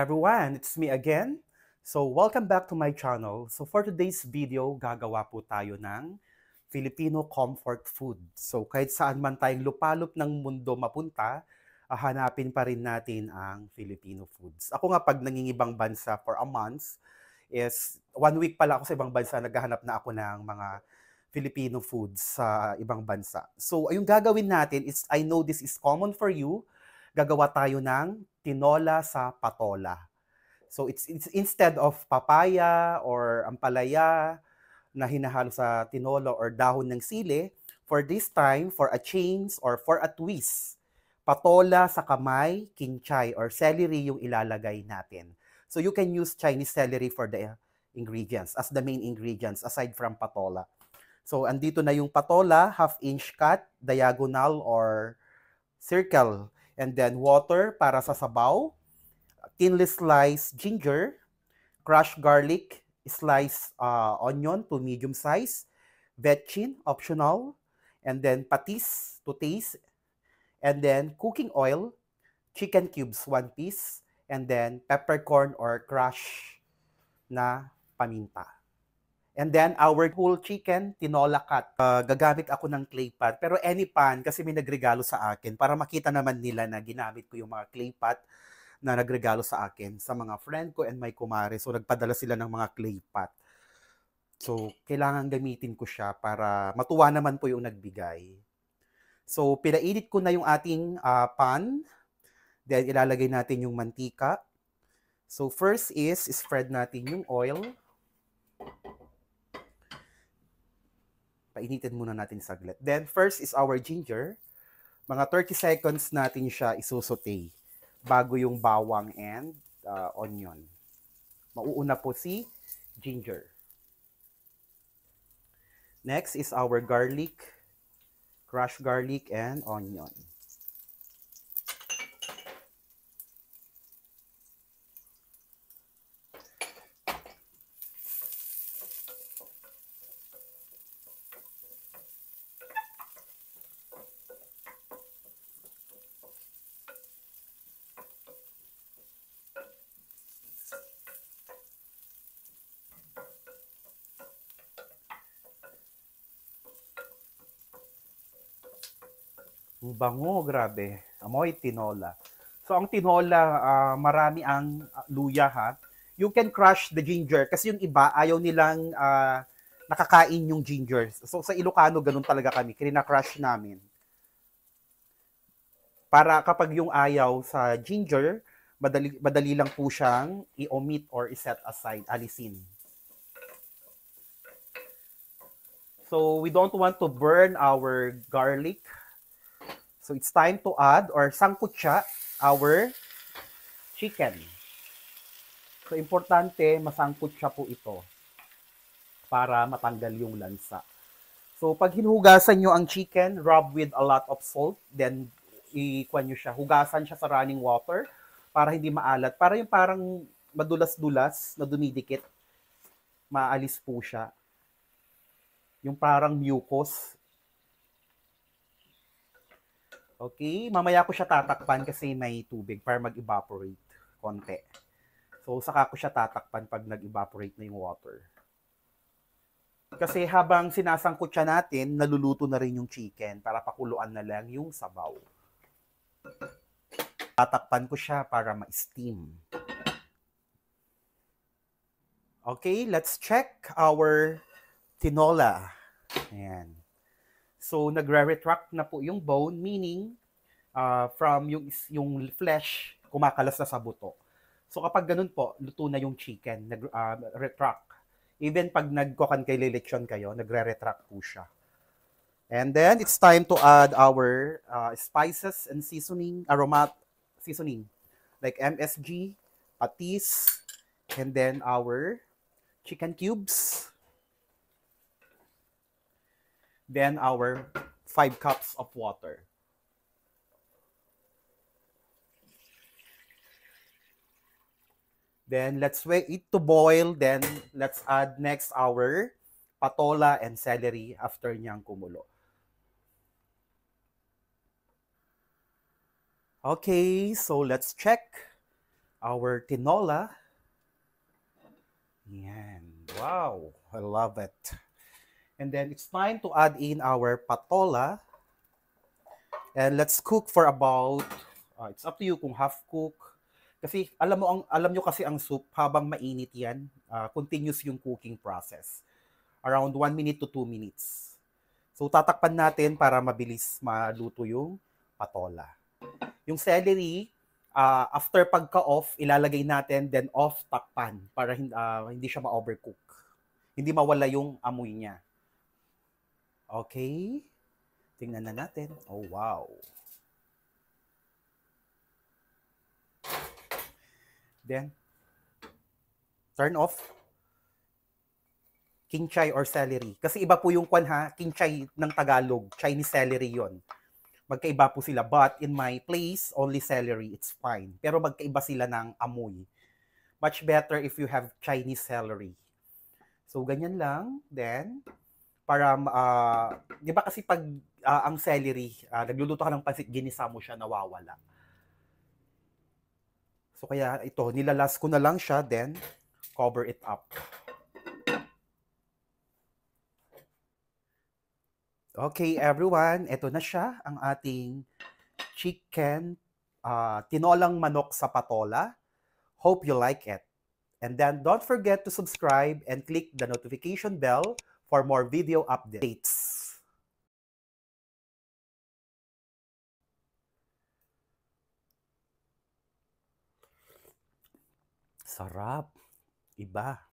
everyone, it's me again. So welcome back to my channel. So for today's video, gagawa po tayo ng Filipino comfort food. So kahit saan man tayong lupalop ng mundo mapunta, hanapin pa rin natin ang Filipino foods. Ako nga pag nangingibang bansa for a month, is 1 week pala ako sa ibang bansa, naghahanap na ako ng mga Filipino foods sa ibang bansa. So yung gagawin natin is, I know this is common for you, gagawa tayo ng tinola sa patola. So it's instead of papaya or ampalaya na hinahalo sa tinola or dahon ng sili, for this time, for a change or for a twist, patola sa kamay, kinchay or celery yung ilalagay natin. So you can use Chinese celery for the ingredients, as the main ingredients aside from patola. So andito na yung patola, half-inch cut, diagonal or circle. And then water para sa sabaw, thinly sliced ginger, crushed garlic, sliced onion to medium size, vetchin, optional, and then patis to taste, and then cooking oil, chicken cubes, 1 piece, and then peppercorn or crushed na paminta. And then our whole chicken, tinola cut. Gagamit ako ng clay pot, pero any pan kasi may nagregalo sa akin para makita naman nila na ginamit ko yung mga clay pot na nagregalo sa akin sa mga friend ko and my kumare. So nagpadala sila ng mga clay pot. So kailangan gamitin ko siya para matuwa naman po yung nagbigay. So pinainit ko na yung ating pan. Then ilalagay natin yung mantika. So first is spread natin yung oil. Painitin muna natin saglit. Then first is our ginger. Mga 30 seconds natin siya isusote bago yung bawang and onion. Mauuna po si ginger. Next is our garlic, crushed garlic and onion. Ang bango, grabe. Amoy tinola. So, ang tinola, marami ang luya ha. You can crush the ginger kasi yung iba, ayaw nilang nakakain yung ginger. So, sa Ilocano, ganun talaga kami. Kinina-crush namin. Para kapag yung ayaw sa ginger, madali lang po siyang i-omit or i-set aside, alisin. So, we don't want to burn our garlic. So it's time to add or sangkut siya our chicken. So importante masangkut siya po ito para matanggal yung lansa. So pag hinuhugasan nyo ang chicken, rub with a lot of salt, then ikuan nyo siya, hugasan siya sa running water para hindi maalat. Para yung parang madulas-dulas na dumidikit, maalis po siya. Yung parang mucus. Okay, mamaya ko siya tatakpan kasi may tubig para mag-evaporate konti. So, saka ko siya tatakpan pag nag-evaporate na yung water. Kasi habang sinasangkot siya natin, naluluto na rin yung chicken para pakuluan na lang yung sabaw. Tatakpan ko siya para ma-steam. Okay, let's check our tinola. Ayan. So, nagre-retract na po yung bone, meaning from yung flesh, kumakalas na sa buto. So, kapag ganun po, luto na yung chicken, nag-retract. Even pag nagkukan kay lechon kayo, nagre-retract po siya. And then, it's time to add our spices and seasoning, seasoning, like MSG, patis, and then our chicken cubes. Then our 5 cups of water. Then let's wait it to boil. Then let's add next our patola and celery after niyang kumulo. Okay, so let's check. our tinola. Yan. Wow, I love it. And then it's time to add in our patola. And let's cook for about, it's up to you kung half cook. Kasi alam nyo kasi ang soup, habang mainit yan, continuous yung cooking process. Around 1 minute to 2 minutes. So tatakpan natin para mabilis maluto yung patola. Yung celery, after pagka-off, ilalagay natin, then off takpan para hindi siya ma-overcook. Hindi mawala yung amoy niya. Okay? Tingnan na natin. Oh, wow. Then, turn off. Kinchay or celery. Kasi iba po yung kinchay ng Tagalog. Chinese celery yon. Magkaiba po sila. But in my place, only celery. It's fine. Pero magkaiba sila ng amoy. Much better if you have Chinese celery. So, ganyan lang. Then, para, di ba kasi pag ang celery, nagluluto ka ng pansit, ginisa mo siya, nawawala. So, kaya ito, nilalas ko na lang siya, then, cover it up. Okay, everyone, ito na siya, ang ating chicken tinolang manok sa patola. Hope you like it. And then don't forget to subscribe and click the notification bell for more video updates. Sarap. Iba.